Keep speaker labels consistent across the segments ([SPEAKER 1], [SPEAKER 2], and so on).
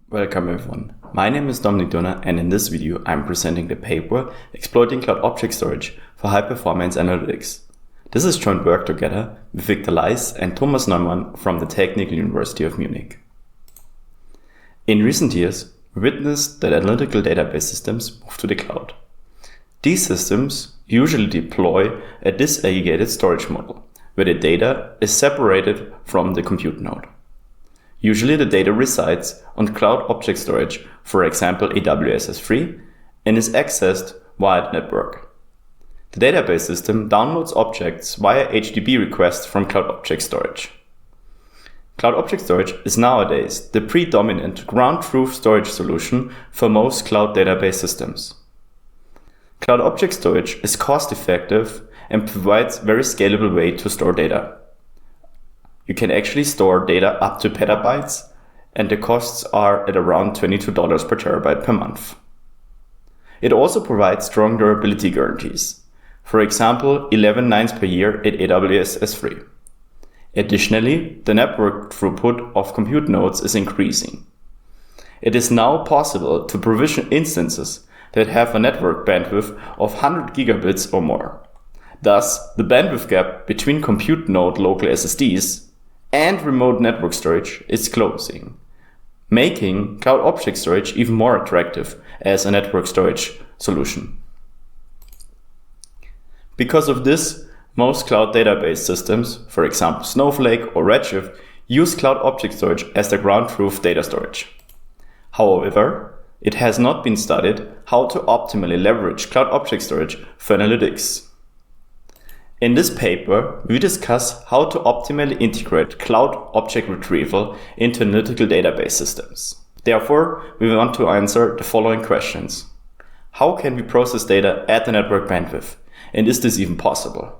[SPEAKER 1] Welcome everyone. My name is Dominik Donner, and in this video I'm presenting the paper Exploiting Cloud Object Storage for High Performance Analytics. This is joint work together with Victor Leis and Thomas Neumann from the Technical University of Munich. In recent years, we witnessed that analytical database systems move to the cloud. These systems usually deploy a disaggregated storage model, where the data is separated from the compute node. Usually the data resides on cloud object storage, for example AWS S3, and is accessed via the network. The database system downloads objects via HTTP requests from cloud object storage. Cloud object storage is nowadays the predominant ground truth storage solution for most cloud database systems. Cloud object storage is cost-effective and provides a very scalable way to store data. You can actually store data up to petabytes, and the costs are at around $22 per terabyte per month. It also provides strong durability guarantees. For example, 11 nines per year at AWS S3. Additionally, the network throughput of compute nodes is increasing. It is now possible to provision instances that have a network bandwidth of 100 gigabits or more. Thus, the bandwidth gap between compute node local SSDs and remote network storage is closing, making cloud object storage even more attractive as a network storage solution. Because of this, most cloud database systems, for example Snowflake or Redshift, use cloud object storage as the ground truth data storage. However, it has not been studied how to optimally leverage cloud object storage for analytics. In this paper, we discuss how to optimally integrate cloud object retrieval into analytical database systems. Therefore, we want to answer the following questions. How can we process data at the network bandwidth? And is this even possible?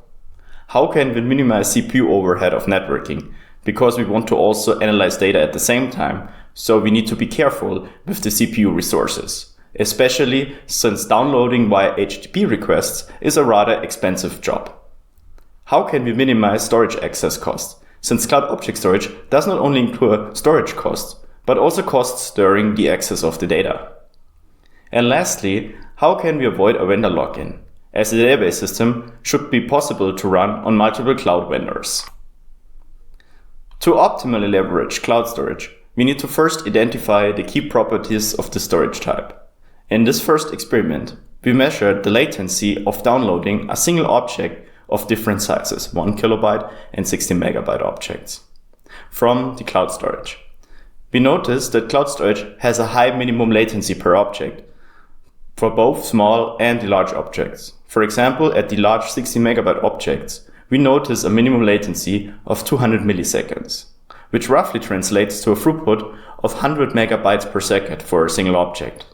[SPEAKER 1] How can we minimize CPU overhead of networking? Because we want to also analyze data at the same time, so we need to be careful with the CPU resources, especially since downloading via HTTP requests is a rather expensive job. How can we minimize storage access costs, since cloud object storage does not only incur storage costs, but also costs during the access of the data? And lastly, how can we avoid a vendor lock-in, as the database system should be possible to run on multiple cloud vendors? To optimally leverage cloud storage, we need to first identify the key properties of the storage type. In this first experiment, we measured the latency of downloading a single object of different sizes, 1 kilobyte and 16 megabyte objects, from the cloud storage. We noticed that cloud storage has a high minimum latency per object for both small and the large objects. For example, at the large 16 megabyte objects, we notice a minimum latency of 200 milliseconds, which roughly translates to a throughput of 100 megabytes per second for a single object.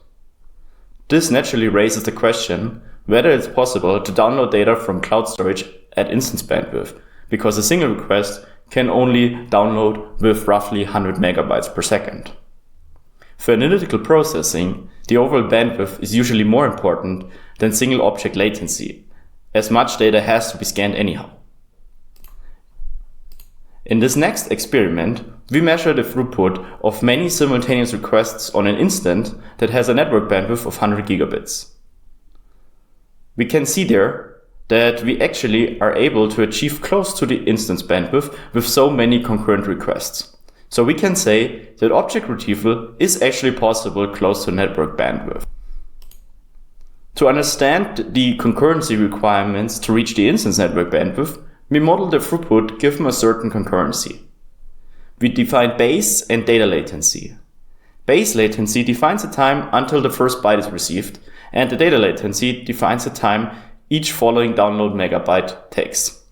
[SPEAKER 1] This naturally raises the question whether it's possible to download data from cloud storage at instance bandwidth, because a single request can only download with roughly 100 megabytes per second. For analytical processing, the overall bandwidth is usually more important than single object latency, as much data has to be scanned anyhow. In this next experiment, we measure the throughput of many simultaneous requests on an instant that has a network bandwidth of 100 gigabits. We can see there that we actually are able to achieve close to the instance bandwidth with so many concurrent requests. So we can say that object retrieval is actually possible close to network bandwidth. To understand the concurrency requirements to reach the instance network bandwidth, we model the throughput given a certain concurrency. We define base and data latency. Base latency defines the time until the first byte is received, and the data latency defines the time each following download megabyte takes.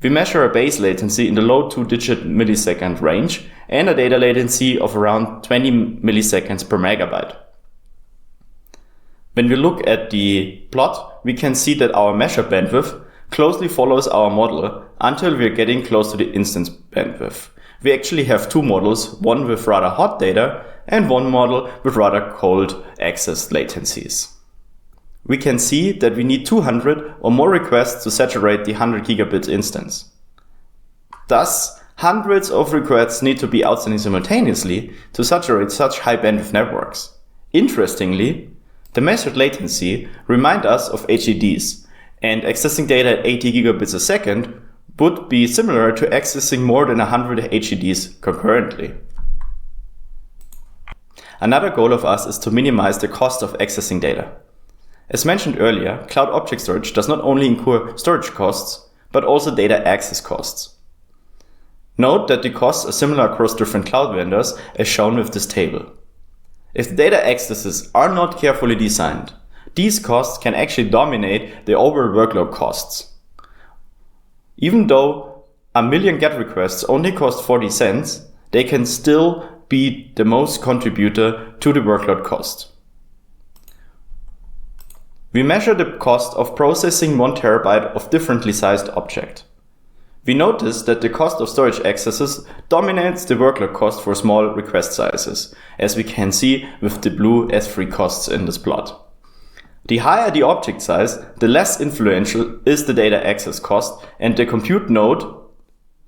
[SPEAKER 1] We measure a base latency in the low 2-digit millisecond range and a data latency of around 20 milliseconds per megabyte. When we look at the plot, we can see that our measured bandwidth closely follows our model until we are getting close to the instance bandwidth. We actually have two models, one with rather hot data and one model with rather cold access latencies. We can see that we need 200 or more requests to saturate the 100 gigabit instance. Thus, Hundreds of requests need to be outstanding simultaneously to saturate such high bandwidth networks. Interestingly, the measured latency reminds us of HDDs, and accessing data at 80 gigabits a second would be similar to accessing more than 100 HDDs concurrently. Another goal of us is to minimize the cost of accessing data. As mentioned earlier, cloud object storage does not only incur storage costs, but also data access costs. Note that the costs are similar across different cloud vendors, as shown with this table. If the data accesses are not carefully designed, these costs can actually dominate the overall workload costs. Even though a million GET requests only cost 40 cents, they can still be the most contributor to the workload cost. We measure the cost of processing 1 terabyte of differently sized object. We notice that the cost of storage accesses dominates the workload cost for small request sizes, as we can see with the blue S3 costs in this plot. The higher the object size, the less influential is the data access cost, and the compute node,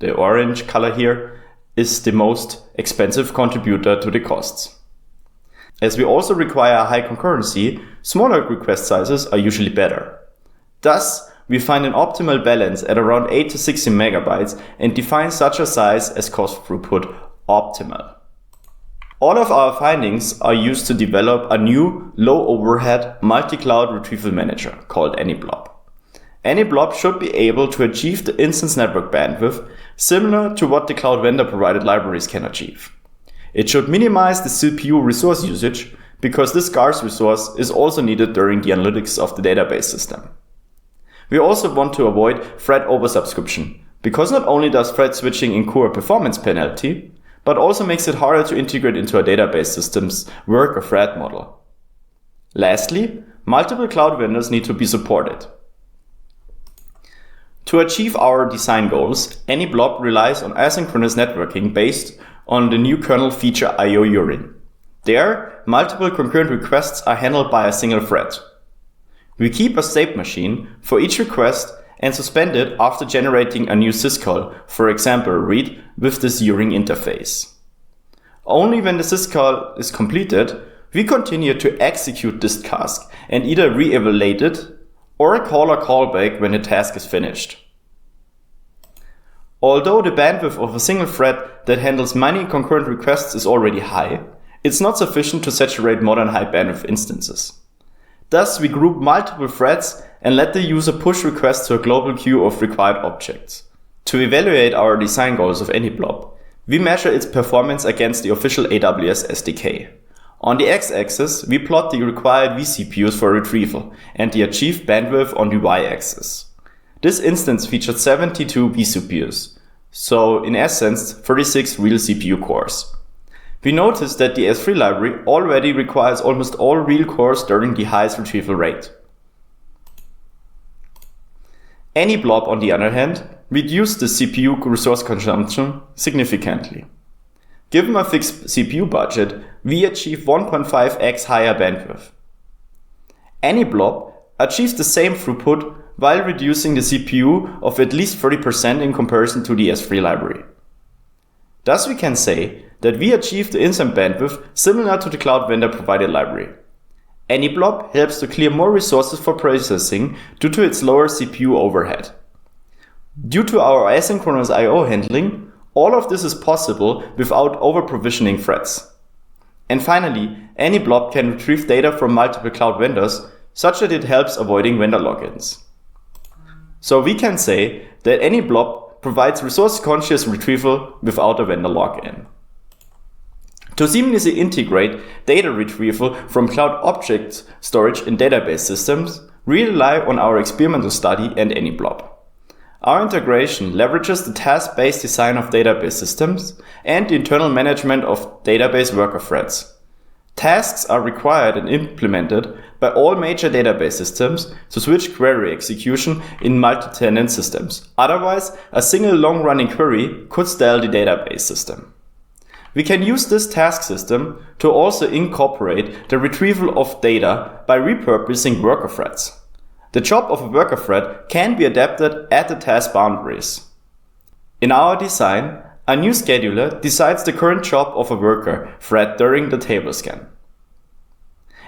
[SPEAKER 1] the orange color here, is the most expensive contributor to the costs. As we also require high concurrency, smaller request sizes are usually better. Thus, we find an optimal balance at around 8 to 16 megabytes and define such a size as cost throughput optimal. All of our findings are used to develop a new low-overhead multi-cloud retrieval manager called AnyBlob. AnyBlob should be able to achieve the instance network bandwidth similar to what the cloud vendor-provided libraries can achieve. It should minimize the CPU resource usage because this scarce resource is also needed during the analytics of the database system. We also want to avoid thread oversubscription because not only does thread switching incur a performance penalty, but also makes it harder to integrate into a database system's work or thread model. Lastly, multiple cloud vendors need to be supported. To achieve our design goals, AnyBlob relies on asynchronous networking based on the new kernel feature IOURIN. There, multiple concurrent requests are handled by a single thread. We keep a state machine for each request and suspend it after generating a new syscall, for example read, with this URIN interface. Only when the syscall is completed, we continue to execute this task and either re-evaluate it or call a callback when the task is finished. Although the bandwidth of a single thread that handles many concurrent requests is already high, it's not sufficient to saturate modern high bandwidth instances. Thus, we group multiple threads and let the user push requests to a global queue of required objects. To evaluate our design goals of AnyBlob, we measure its performance against the official AWS SDK. On the x-axis, we plot the required vCPUs for retrieval and the achieved bandwidth on the y-axis. This instance featured 72 vCPUs, so in essence 36 real CPU cores. We noticed that the S3 library already requires almost all real cores during the highest retrieval rate. AnyBlob, on the other hand, reduced the CPU resource consumption significantly. Given a fixed CPU budget, we achieve 1.5x higher bandwidth. AnyBlob achieves the same throughput while reducing the CPU of at least 30% in comparison to the S3 library. Thus, we can say that we achieve the instant bandwidth similar to the cloud vendor provided library. AnyBlob helps to clear more resources for processing due to its lower CPU overhead. Due to our asynchronous I/O handling, all of this is possible without over-provisioning threads. And finally, AnyBlob can retrieve data from multiple cloud vendors such that it helps avoiding vendor logins. So we can say that AnyBlob provides resource-conscious retrieval without a vendor login. To seamlessly integrate data retrieval from cloud object storage in database systems, we rely on our experimental study and AnyBlob. Our integration leverages the task-based design of database systems and the internal management of database worker threads. Tasks are required and implemented by all major database systems to switch query execution in multi-tenant systems. Otherwise, a single long-running query could stall the database system. We can use this task system to also incorporate the retrieval of data by repurposing worker threads. The job of a worker thread can be adapted at the task boundaries. In our design, A new scheduler decides the current job of a worker thread during the table scan.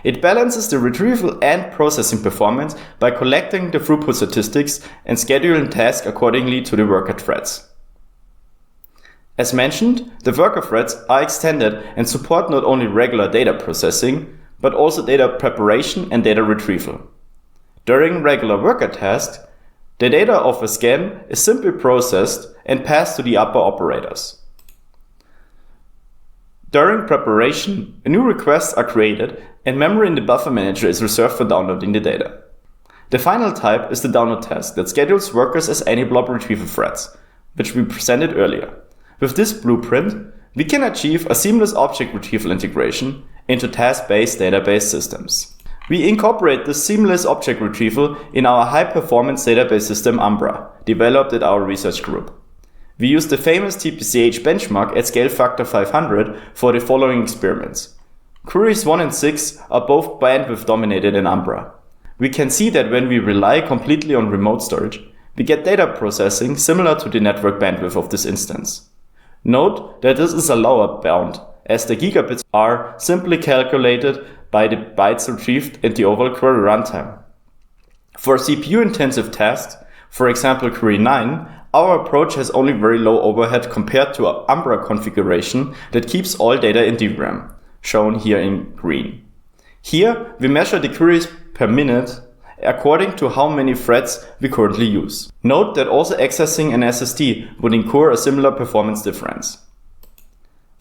[SPEAKER 1] It balances the retrieval and processing performance by collecting the throughput statistics and scheduling tasks accordingly to the worker threads. As mentioned, the worker threads are extended and support not only regular data processing, but also data preparation and data retrieval. During regular worker tasks, the data of a scan is simply processed and passed to the upper operators. During preparation, new requests are created and memory in the buffer manager is reserved for downloading the data. The final type is the download task that schedules workers as any blob retrieval threads, which we presented earlier. With this blueprint, we can achieve a seamless object retrieval integration into task-based database systems. We incorporate this seamless object retrieval in our high-performance database system Umbra, developed at our research group. We use the famous TPCH benchmark at scale factor 500 for the following experiments. Queries 1 and 6 are both bandwidth dominated in Umbra. We can see that when we rely completely on remote storage, we get data processing similar to the network bandwidth of this instance. Note that this is a lower bound, as the gigabits are simply calculated by the bytes retrieved and the overall query runtime. For CPU-intensive tasks, for example query 9, our approach has only very low overhead compared to an Umbra configuration that keeps all data in DRAM, shown here in green. Here, we measure the queries per minute according to how many threads we currently use. Note that also accessing an SSD would incur a similar performance difference.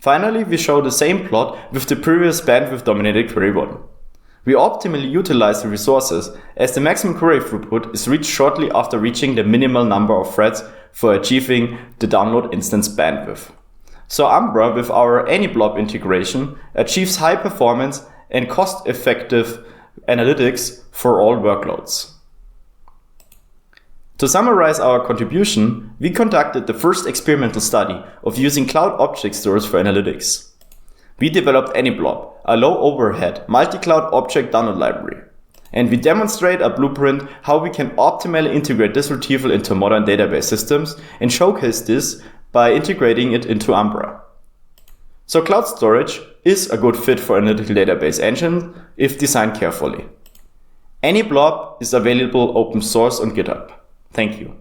[SPEAKER 1] Finally, we show the same plot with the previous bandwidth-dominated query 1. We optimally utilize the resources as the maximum query throughput is reached shortly after reaching the minimal number of threads for achieving the download instance bandwidth. So Umbra, with our AnyBlob integration, achieves high performance and cost-effective analytics for all workloads. To summarize our contribution, we conducted the first experimental study of using cloud object stores for analytics. We developed AnyBlob, a low-overhead multi-cloud object download library. And we demonstrate a blueprint how we can optimally integrate this retrieval into modern database systems and showcase this by integrating it into Umbra. So cloud storage is a good fit for analytical database engine if designed carefully. AnyBlob is available open source on GitHub. Thank you.